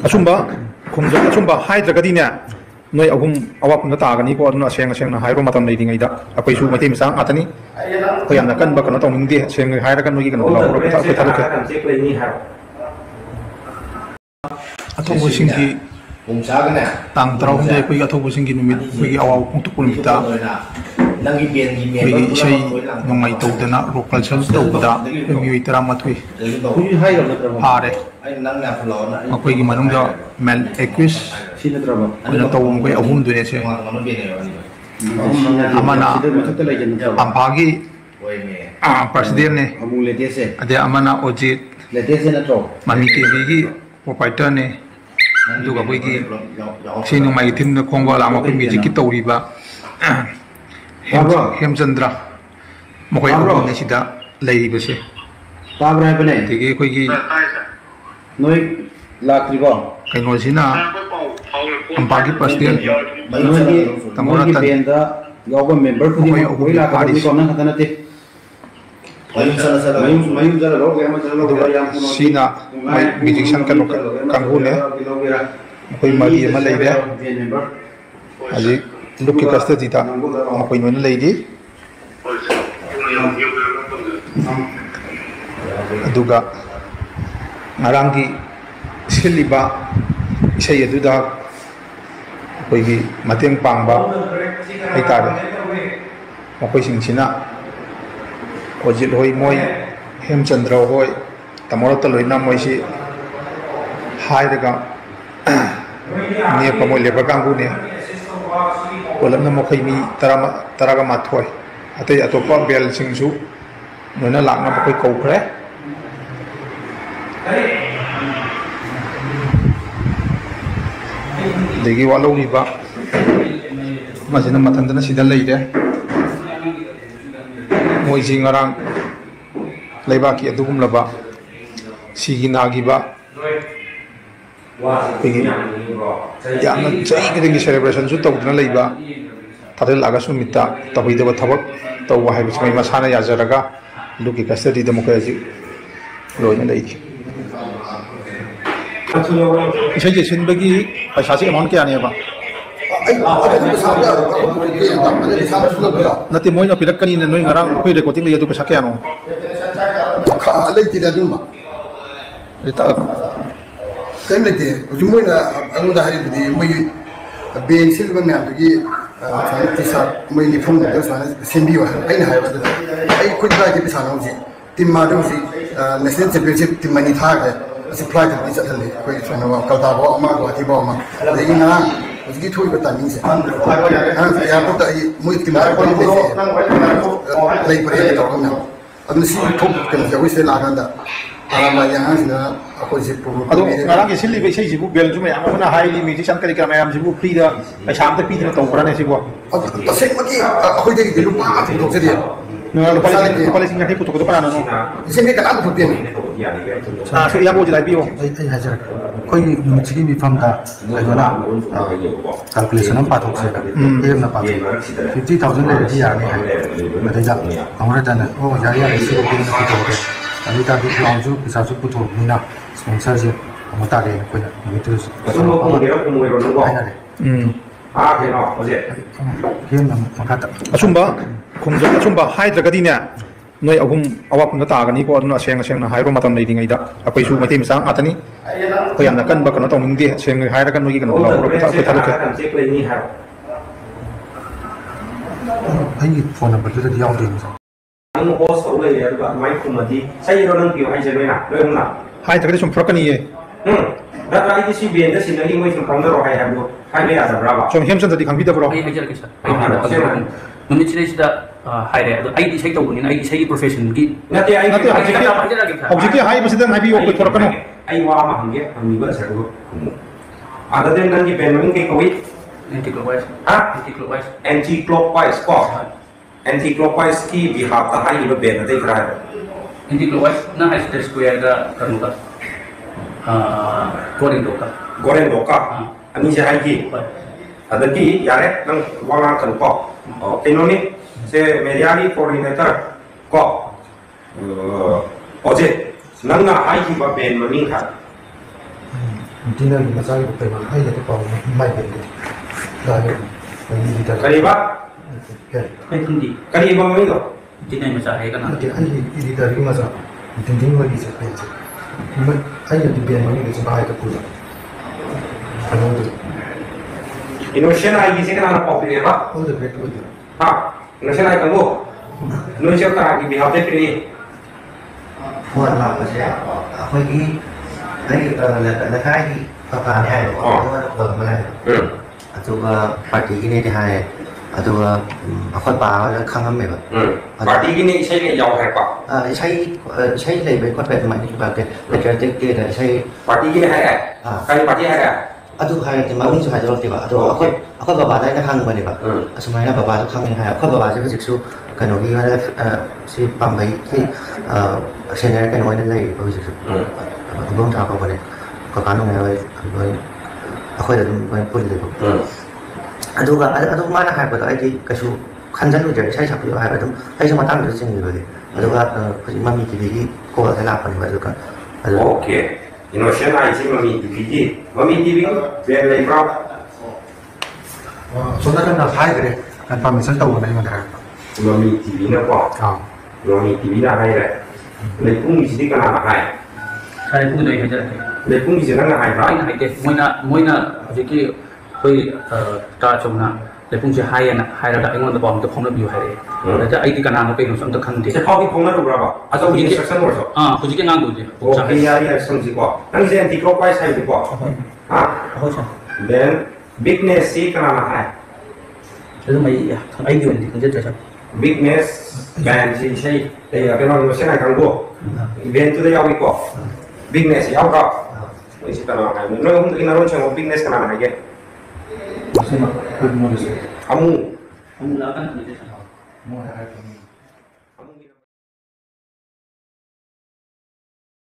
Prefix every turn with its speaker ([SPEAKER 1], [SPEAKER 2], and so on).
[SPEAKER 1] ꯑꯆꯨꯝꯕ ꯈꯣꯡꯖꯪ ꯑꯆꯨꯝꯕ ꯍꯥꯏꯗ꯭ꯔꯒꯗꯤꯅꯦ ꯅꯣꯏ ꯑꯍꯨꯝ ꯑꯋꯥꯐꯝꯗ ꯇꯥꯒꯅꯤꯀꯣ ꯑꯗꯨꯅ ꯁꯦꯡꯅ ꯍꯥꯏꯔꯣ ꯃꯇꯝ ꯂꯩꯔꯤꯉꯩꯗ ꯑꯩꯈꯣꯏꯁꯨ ꯃꯩꯇꯩ ꯃꯆꯥ ꯉꯥꯛꯇꯅꯤ ꯑꯩꯈꯣꯏ ꯌꯥꯝꯅ ꯀꯟꯕ ꯀꯩꯅꯣ ꯇꯧꯅꯤꯡꯗꯦ ꯁꯦꯡꯅ ꯍꯥꯏꯔꯒ ꯅꯣꯏꯒꯤ ꯀꯩꯅꯣ ꯂꯧꯔꯒ ꯑꯩꯈꯣꯏ ꯊꯥꯗꯣꯛꯀꯦ ꯑꯊꯧꯕꯁꯤꯡꯒꯤ ꯇꯥꯡ 16 ꯑꯩꯈꯣꯏꯒꯤ ꯑꯊꯧꯕꯁꯤꯡꯒꯤ ꯅꯨꯃꯤꯠ ꯑꯩꯈꯣꯏꯒꯤ ꯑꯋꯥꯕ ꯐꯣꯡꯗꯣꯛꯄ ꯅꯨꯃꯤꯠꯇ ꯑꯩꯈꯣꯏꯒꯤ ꯏꯁꯩ ꯅꯣꯡꯃꯥꯏ ꯇꯧꯗꯅ ꯔꯣꯛ ꯀꯜꯆꯔ ꯇꯧꯕꯗ ꯑꯩꯈꯣꯏ ꯃꯤꯑꯣꯏ 18 ꯐꯥꯔꯦ ꯃꯈꯣꯏꯒꯤ ꯃꯅꯨꯡꯗ ꯃꯦꯜ ꯑꯦꯀ꯭ꯌꯨꯁ ꯑꯣꯏꯅ ꯇꯧꯕ ꯃꯈꯣꯏ ꯑꯍꯨꯝꯗꯨꯅꯦꯁꯦ ꯑꯃꯅ ꯑꯝꯐꯥꯒꯤ ꯄ꯭ꯔꯁꯤꯗꯦꯟꯠꯅꯦ ꯑꯗꯩ ꯑꯃꯅ ꯑꯣꯖꯤꯠ ꯃꯃꯤ ꯇꯤꯚꯤꯒꯤ ꯄ꯭ꯔꯣꯄꯥꯏꯇꯔꯅꯦ ꯑꯗꯨꯒ ꯑꯩꯈꯣꯏꯒꯤ ꯏꯁꯩ ꯅꯣꯡꯃꯥꯏꯒꯤ ꯊꯤꯝꯗ ꯈꯣꯡꯕ ꯂꯥꯡꯕ ꯑꯩꯈꯣꯏ ꯃ꯭ꯌꯨꯖꯤꯛꯀꯤ ꯇꯧꯔꯤꯕ ꯍꯦꯝꯆꯟꯗ꯭ꯔ ꯃꯈꯣꯏ ꯑꯍꯨꯝꯅꯤ ꯁꯤꯗ ꯂꯩꯔꯤꯕꯁꯦ ꯑꯗꯒꯤ ꯑꯩꯈꯣꯏꯒꯤ ꯀꯩꯅꯣꯁꯤꯅ ꯑꯝꯐꯥꯒꯤ ꯄ꯭ꯔꯁꯤꯗꯦꯟꯠ ꯇꯥꯃꯣ ꯔꯇꯟ ꯃꯈꯣꯏ ꯑꯍꯨꯝꯅꯤ ꯐꯥꯔꯤꯁꯦ ꯑꯗꯨꯒ ꯁꯤꯅ ꯃꯣꯏ ꯃ꯭ꯌꯨꯖꯤꯛꯁꯤꯌꯥꯟ ꯀꯩꯅꯣ ꯀꯥꯡꯕꯨꯅꯦ ꯃꯈꯣꯏ ꯃꯔꯤ ꯑꯃ ꯂꯩꯔꯦ ꯍꯧꯖꯤꯛ ꯂꯨꯞꯀꯤ ꯀꯁꯇꯗꯤꯗ ꯃꯈꯣꯏ ꯂꯣꯏꯅ ꯂꯩꯔꯤ ꯑꯗꯨꯒ ꯉꯔꯥꯡꯒꯤ ꯁꯤꯜꯂꯤꯕ ꯏꯁꯩ ꯑꯗꯨꯗ ꯑꯩꯈꯣꯏꯒꯤ ꯃꯇꯦꯡ ꯄꯥꯡꯕ ꯍꯥꯏꯇꯥꯔꯦ ꯃꯈꯣꯏꯁꯤꯡꯁꯤꯅ ꯑꯣꯖꯤꯠ ꯍꯣꯏ ꯃꯣꯏ ꯍꯦꯝꯆꯟꯗ꯭ꯔ ꯍꯣꯏ ꯇꯥꯃꯣ ꯔꯇꯟ ꯂꯣꯏꯅ ꯃꯣꯏꯁꯤ ꯍꯥꯏꯔꯒ ꯅꯦꯛꯄ ꯃꯣꯏ ꯂꯦꯕꯔ ꯀꯥꯡꯕꯨꯅꯦ ꯄꯨꯂꯞꯅ ꯃꯈꯣꯏ ꯃꯤ 12 ꯑꯇꯩ ꯑꯇꯣꯞꯄ ꯕꯦꯜꯁꯤꯡꯁꯨ ꯂꯣꯏꯅ ꯂꯥꯛꯅꯕ ꯑꯩꯈꯣই ꯀꯧꯈ꯭ꯔꯦ ꯑꯗꯒꯤ ꯋꯥꯠꯍꯧꯔꯤꯕ ꯃꯁꯤꯅ ꯃꯊꯟꯗꯅ ꯁꯤꯗ ꯂꯩꯔꯦ ꯃꯣꯏꯁꯤ ꯉꯔꯥꯡ ꯂꯩꯕꯥꯛꯀꯤ ꯑꯗꯨꯒꯨꯝꯂꯕ ꯁꯤꯒꯤ ꯅꯥꯈꯤꯕ ꯑꯩꯈꯣꯏꯒꯤ ꯌꯥꯝꯅ ꯆꯍꯤ ꯈꯨꯗꯤꯡꯒꯤ ꯁꯦꯂꯦꯕ꯭ꯔꯦꯁꯟꯁꯨ ꯇꯧꯗꯨꯅ ꯂꯩꯕ 13 ꯑꯥꯒꯁꯠ ꯅꯨꯃꯤꯠꯇ ꯇꯧꯍꯩꯗꯕ ꯊꯕꯛ ꯇꯧꯕ ꯍꯥꯏꯕꯁꯤ ꯃꯣꯏ ꯃꯁꯥꯅ ꯌꯥꯖꯔꯒ ꯂꯨꯞꯀꯤ ꯀꯁꯇꯗꯤꯗ ꯃꯈꯣꯏ ꯍꯧꯖꯤꯛ ꯂꯣꯏꯅ ꯂꯩꯔꯤ ꯏꯁꯩ ꯁꯤꯟꯕꯒꯤ ꯄꯩꯁꯥꯁꯤ ꯑꯦꯃꯥꯎꯟ ꯀꯌꯥꯅꯦꯕ ꯅꯠꯇꯦ ꯃꯣꯏꯅ ꯄꯤꯔꯛꯀꯅꯤꯅ ꯅꯣꯏ ꯉꯔꯥꯡ ꯑꯩꯈꯣꯏ ꯔꯦꯀꯣꯔꯗꯤꯡ ꯂꯩ ꯑꯗꯨ ꯄꯩꯁꯥ ꯀꯌꯥꯅꯣ
[SPEAKER 2] ꯂꯩꯇꯦꯗ ꯑꯗꯨꯝꯕ ꯀꯔꯤꯝ ꯂꯩꯇꯦ ꯍꯧꯖꯤꯛ ꯃꯣꯏꯅ ꯑꯩꯉꯣꯟꯗ ꯍꯥꯏꯔꯤꯕꯗꯤ ꯃꯣꯏꯒꯤ ꯕꯦꯟ ꯁꯤꯜꯂꯤꯕ ꯃꯌꯥꯝꯗꯨꯒꯤ ꯁꯨꯃꯥꯏꯅ ꯇꯤ ꯁꯥꯔꯠ ꯃꯣꯏ ꯌꯨꯅꯤꯐꯣꯔꯝꯗꯨ ꯁꯨꯃꯥꯏꯅ ꯁꯦꯝꯕꯤꯌꯨ ꯍꯥꯏꯕ ꯑꯩꯅ ꯍꯥꯏꯕ ꯑꯗꯨꯗ ꯑꯩ ꯈꯨꯠ ꯀꯥꯏꯗꯦ ꯄꯩꯁꯥꯅꯣ ꯍꯧꯖꯤꯛ ꯇꯤꯝ ꯃꯥꯗ ꯍꯧꯖꯤꯛ ꯅꯦꯁꯅꯦꯜ ꯆꯦꯝꯄꯤꯌꯟꯁꯤꯞ ꯇꯤꯝ 2 ꯊꯥꯈ꯭ꯔꯦ ꯑꯁꯤ ꯐ꯭ꯂꯥꯏꯠꯇꯗꯤ ꯆꯠꯍꯜꯂꯤ ꯑꯩꯈꯣꯏ ꯀꯩꯅꯣ ꯀꯜꯀꯥꯐꯥꯎ ꯑꯃ ꯒꯨꯋꯥꯍꯥꯇꯤꯐꯥꯎ ꯑꯃ ꯑꯗꯒꯤ ꯉꯔꯥꯡ ꯍꯧꯖꯤꯛꯀꯤ ꯊꯣꯛꯏꯕ ꯇꯥꯏꯃꯤꯡꯁꯦ ꯑꯦꯌꯥꯔꯄꯣꯔꯠꯇ ꯑꯩ ꯃꯣꯏ ꯇꯤꯝ ꯂꯩꯕꯔꯦ ꯇꯧꯔꯒ ꯃꯌꯥꯝ ꯑꯗꯨꯅ ꯁꯤ ꯊꯣꯛ ꯀꯩꯅꯣꯁꯦ ꯑꯩꯈꯣꯏ ꯁꯤꯗ ꯂꯥꯛꯑꯀꯥꯟꯗ ꯑꯔꯥꯃꯥꯏꯒꯤ ꯑꯉꯥꯡꯁꯤꯅ ꯑꯩꯈꯣꯏꯁꯦ
[SPEAKER 1] ꯑꯗꯣ ꯉꯔꯥꯡꯒꯤ ꯁꯤꯜꯂꯤꯕ ꯏꯁꯩꯁꯤꯕꯨ ꯕꯦꯜꯁꯨ ꯃꯌꯥꯝ ꯑꯃꯅ ꯍꯥꯏꯔꯤ ꯃ꯭ꯌꯨꯖꯤꯛꯁꯤꯌꯥꯟ ꯀꯔꯤ ꯀꯔꯥ ꯃꯌꯥꯝꯁꯤꯕꯨ ꯐ꯭ꯔꯤꯗ ꯄꯩꯁꯥ ꯑꯝꯇ ꯄꯤꯗꯅ ꯇꯧꯕ꯭ꯔꯥꯅꯦ ꯁꯤꯕꯨ
[SPEAKER 2] ꯇꯁꯦꯡꯃꯛꯀꯤ ꯑꯩꯈꯣꯏꯗꯒꯤꯗꯤ ꯂꯨꯄꯥ ꯑꯃ ꯄꯨꯊꯣꯛꯆꯗꯦ
[SPEAKER 1] lupa lagi nggak ikut kutu apa nano
[SPEAKER 2] sini kan aku putih
[SPEAKER 1] nah so iya mau jadi bio
[SPEAKER 3] ai hajar koi muchigi mi famda aigona calculation am pathok se na pathok 50,000 le di ya ne madaja amra dana o ya ya isi ko na puthok de ani ta bi launju pisa su puthok ni na sponsor je amata de ko na mi tu so ko
[SPEAKER 1] asumba khungja asumba haidragadine noi agum awapna taagani ko aduna seng hairo matam leidingaida akoi su mate misang atani ko yamna kan ba kana tawmingde seng haira kan nogi kan la ko ta ko taluke
[SPEAKER 3] ai phone number tu dia yaudin
[SPEAKER 4] ang host ko le ya ba mai kumadi sai ro nang piu hai je na lo na
[SPEAKER 1] haidragadi sum frakani ye
[SPEAKER 4] Data itu si biasa sih lagi mau cuma kamu rokai aku, hai biasa ada berapa?
[SPEAKER 1] Cuma hemsan tadi kami tidak berapa?
[SPEAKER 5] Ai hajar kisah. Nunit sila sila hai re. Ai di saya tahu ni, ai di saya profession ki.
[SPEAKER 4] Nanti ai
[SPEAKER 1] objeknya hai masih dan hai bio ko thora kano.
[SPEAKER 4] Ai wa ma hange, hangi ba satu. Ada dan kan ki pen ke koi
[SPEAKER 5] anti-clockwise. Anti-clockwise.
[SPEAKER 4] Anti-clockwise kok. Anti-clockwise ki bihap ta hai iba ben ada ikrar.
[SPEAKER 5] Anti-clockwise na hai square ga kanuka. Goreng
[SPEAKER 4] doka. Ani saya lagi. Ada ki yare nang wala kan kok. Ini ni se mediari coordinator kok. Oje ꯅꯪꯅ ꯍꯥꯏꯈꯤꯕ ꯕꯦꯟ ꯃꯃꯤꯡ ꯍꯥꯏ
[SPEAKER 3] ꯗꯤꯅꯔꯒꯤ ꯃꯆꯥꯒꯤ ꯀꯩꯅꯣ ꯑꯩꯅꯗꯤ ꯄꯥꯎ ꯃꯥꯏ bandy ꯂꯥꯛꯑꯦ
[SPEAKER 4] ꯀꯔꯤꯕ
[SPEAKER 5] ꯑꯩ ꯈꯪꯗꯦ
[SPEAKER 4] ꯀꯔꯤꯕ ꯃꯃꯤꯡꯗꯣ
[SPEAKER 5] ꯗꯤꯅꯩ ꯃꯆꯥ ꯍꯥꯏ ꯀꯅꯥ
[SPEAKER 3] ꯑꯩꯒꯤ ꯏꯗꯤꯇꯔꯒꯤ ꯃꯆꯥ ꯗꯤꯡꯗꯤꯡ ꯋꯥꯔꯤꯁꯦ ꯕꯦꯟꯁꯦ ꯑꯩꯅꯗꯤ ꯕꯦꯟ ꯃꯃꯤꯡꯗꯁꯨ ꯍꯥꯏꯗ ꯄꯨꯂꯞ ꯀꯩꯅꯣꯗꯨ
[SPEAKER 4] ꯏꯅꯣꯁꯦꯟ ꯍꯥꯏꯒꯤꯁꯦ ꯀꯅꯥꯅ ꯄꯥꯎ ꯄꯤꯔꯦꯕ
[SPEAKER 3] ꯑꯣꯜ ꯗ ꯒ꯭ꯔꯦꯠ ꯑꯣꯏꯗꯣꯏꯔꯥ
[SPEAKER 4] ꯍꯥ ꯏꯅꯣꯁꯦꯟ ꯍꯥꯏ ꯀꯥꯡꯕꯨ ꯅꯣꯏꯁꯦ ꯀꯅꯥꯒꯤ ꯕꯤꯍꯥꯞꯇ ꯄꯤꯔꯛꯏ
[SPEAKER 6] ꯐꯣꯟ ꯂꯥꯛꯄꯁꯦ ꯑꯩꯈꯣꯏꯒꯤ ꯂꯩꯀꯥꯏꯒꯤ ꯄꯄꯥꯅꯤ ꯍꯥꯏꯌꯦꯕꯀꯣ ꯑꯗꯨꯒ ꯐꯣꯟ ꯑꯃ ꯍꯥꯏꯌꯦꯕ ꯑꯗꯨꯒ ꯄꯥꯔꯇꯤꯒꯤꯅꯦꯗꯤ ꯍꯥꯏꯌꯦ ꯑꯗꯨꯒ ꯑꯩꯈꯣꯏ ꯄꯥꯒ ꯈꯪꯉꯝꯃꯦꯕ
[SPEAKER 4] ꯄꯥꯔꯇꯤꯒꯤꯅꯦ ꯏꯁꯩꯒ ꯌꯥꯎ ꯍꯥꯏꯔꯛꯄ
[SPEAKER 6] ꯏꯁꯩ ꯂꯩꯕꯩ ꯈꯣꯠꯄꯩ ꯑꯗꯨꯃꯥꯏꯅ ꯄꯦꯇ꯭ꯔꯤꯌꯣꯇꯤꯛ ꯗꯦꯗ ꯏꯁꯩ
[SPEAKER 4] ꯄꯥꯔꯇꯤꯒꯤꯅꯦ ꯍꯥꯏꯔꯦ ꯀꯔꯤ ꯄꯥꯔꯇꯤ ꯍꯥꯏꯔꯦ
[SPEAKER 6] ꯑꯗꯨ ꯍꯥꯏꯔꯛꯇꯦ ꯃꯃꯤꯡꯁꯨ ꯍꯥꯏꯗꯣꯔꯛꯇꯦꯕ ꯑꯗꯣ ꯑꯩꯈꯣꯏ ꯕꯕꯥꯗ ꯑꯩꯅ ꯍꯪꯕꯅꯦꯕ ꯑꯁꯨꯃꯥꯏꯅ ꯕꯕꯥꯗꯣ ꯈꯪꯉꯦ ꯍꯥꯏ ꯑꯩꯈꯣꯏ ꯕꯕꯥꯁꯦ ꯍꯧꯖꯤꯛꯁꯨ ꯀꯩꯅꯣꯒꯤ ꯁꯤ ꯄꯥꯝꯕꯩꯒꯤ ꯁꯦꯅꯤꯌꯔ ꯀꯩꯅꯣ ꯑꯣꯏꯅ ꯂꯩꯔꯤꯕ ꯍꯧꯖꯤꯛꯁꯨ ꯏꯕꯣꯝ ꯆꯥ ꯀꯧꯕꯅꯦ ꯀꯀꯥ ꯅꯨꯡꯉꯥꯏ ꯑꯩꯈꯣꯏꯗ ꯑꯗꯨꯝ ꯂꯣꯏꯅ ꯄꯨꯜꯂꯦꯕ ꯑꯗꯨꯒ ꯑꯗꯨ ꯃꯥꯅ ꯍꯥꯏꯔꯛꯄꯗꯣ ꯑꯩꯗꯤ ꯀꯩꯁꯨ ꯈꯟꯖꯜꯂꯨꯗ꯭ꯔꯦ ꯏꯁꯩ ꯁꯛꯄꯤꯌꯣ ꯍꯥꯏꯕ ꯑꯗꯨꯝ ꯑꯩꯁꯨ ꯃꯇꯥꯡꯗꯨꯗ ꯆꯤꯡꯈꯤꯕꯒꯤ ꯑꯗꯨꯒ ꯍꯧꯖꯤꯛ ꯃꯃꯤ ꯇꯤꯚꯤꯒꯤ ꯀꯣꯜꯁꯦ ꯂꯥꯛꯄꯅꯦꯕ ꯑꯗꯨꯒ
[SPEAKER 4] ꯑꯣꯀꯦ ꯏꯅꯣꯁꯦꯟ ꯍꯥꯏꯁꯤ ꯃꯃꯤ ꯇꯤꯚꯤꯒꯤ ꯃꯃꯤ ꯇꯤꯚꯤ ꯕꯦꯟ ꯂꯩꯕ꯭ꯔꯥ
[SPEAKER 3] ꯁꯣꯝ ꯅꯥꯀꯟꯗ ꯍꯥꯏꯈ꯭ꯔꯦ ꯀꯟꯐꯥꯔꯃꯦꯁꯟ ꯇꯧꯕꯅ ꯑꯩꯉꯣꯟꯗ ꯍꯥꯏꯔꯛꯄ
[SPEAKER 4] ꯃꯃꯤ ꯇꯤꯚꯤꯅꯀꯣ ꯃꯃꯤ ꯇꯤꯚꯤꯅ ꯍꯥꯏꯔꯦ ꯂꯩꯄꯨꯡꯒꯤꯁꯤꯗꯤ ꯀꯅꯥꯅ ꯍꯥꯏ
[SPEAKER 5] ꯁꯥꯔ ꯄꯨꯡꯗꯣ ꯑꯩ ꯍꯥꯏꯖꯔꯛꯀꯦ
[SPEAKER 4] ꯂꯩꯄꯨꯡꯒꯤꯁꯤ ꯅꯪꯅ ꯍꯥꯏꯕ꯭ꯔꯥ
[SPEAKER 5] ꯑꯩꯅ ꯍꯥꯏꯗꯦ ꯃꯣꯏꯅ ꯍꯧꯖꯤꯛꯀꯤ ꯑꯩꯈꯣꯏ ꯇꯥ ꯆꯨꯝꯅ ꯂꯩꯄꯨꯡꯁꯦ ꯍꯥꯏꯌꯦꯅ ꯍꯥꯏꯔꯒ ꯑꯩꯉꯣꯟꯗ ꯄꯥꯎ ꯑꯝꯇ ꯐꯥꯎꯅꯕꯤꯌꯨ ꯍꯥꯏꯔꯛꯑꯦ ꯑꯗ ꯑꯩꯗꯤ ꯀꯅꯥꯅꯣ ꯀꯩꯅꯣꯁꯨ ꯑꯝꯇ ꯈꯪꯗꯦ
[SPEAKER 4] ꯐꯥꯎꯗꯤ ꯐꯥꯎꯅꯔꯨꯕ꯭ꯔꯕ ꯑꯆꯧꯕ ꯏꯟꯁꯇ꯭ꯔꯛꯁꯟ ꯑꯣꯏꯔꯁꯨ
[SPEAKER 5] ꯍꯧꯖꯤꯛꯀꯤ ꯑꯉꯥꯡꯗꯨꯗꯤ
[SPEAKER 4] ꯑꯣꯀꯦ ꯌꯥꯔꯤ ꯍꯥꯏꯁꯤꯀꯣ ꯅꯪꯁꯦ ꯑꯦꯟꯇꯤ ꯀ꯭ꯂꯣꯛꯋꯥꯏꯁ ꯍꯥꯏꯕꯗꯤꯀꯣ ꯍꯥ
[SPEAKER 5] ꯑꯍꯣꯏ ꯁꯥꯔ
[SPEAKER 4] ꯗꯦꯟ ꯕꯤꯒꯅꯦꯁꯁꯤ ꯀꯅꯥꯅ ꯍꯥꯏ
[SPEAKER 5] ꯑꯗꯨꯝ ꯑꯩꯒꯤ ꯑꯣꯏꯅꯗꯤ ꯈꯪꯖꯗ꯭ꯔꯦ ꯁꯥꯔ
[SPEAKER 4] ꯕꯤꯒꯅꯦꯁ ꯕꯦꯟꯁꯤ ꯏꯁꯩ ꯀꯩꯅꯣ ꯏꯅꯣꯁꯦꯟ ꯍꯥꯏ ꯀꯥꯡꯕꯨ ꯏꯚꯦꯟꯇꯨꯗ ꯌꯥꯎꯏꯀꯣ ꯕꯤꯒꯅꯦꯁ ꯌꯥꯎꯗ꯭ꯔꯣ ꯅꯣꯏꯁꯤ ꯀꯅꯥꯅ ꯍꯥꯏꯕꯅꯣ ꯅꯣꯏ ꯑꯍꯨꯝꯗꯒꯤ ꯅꯔꯣꯟ ꯁꯦꯡꯉꯣ ꯕꯤꯒꯅꯦꯁ ꯀꯅꯥꯅ ꯍꯥꯏꯒꯦ ꯑꯃꯨ
[SPEAKER 5] ꯑꯃꯨꯛ ꯂꯥꯛꯑꯀꯥꯟꯗ ꯈꯪꯖꯩ ꯁꯥꯔ
[SPEAKER 3] ꯃꯣꯏ ꯍꯥꯏꯔꯛꯄꯅꯤ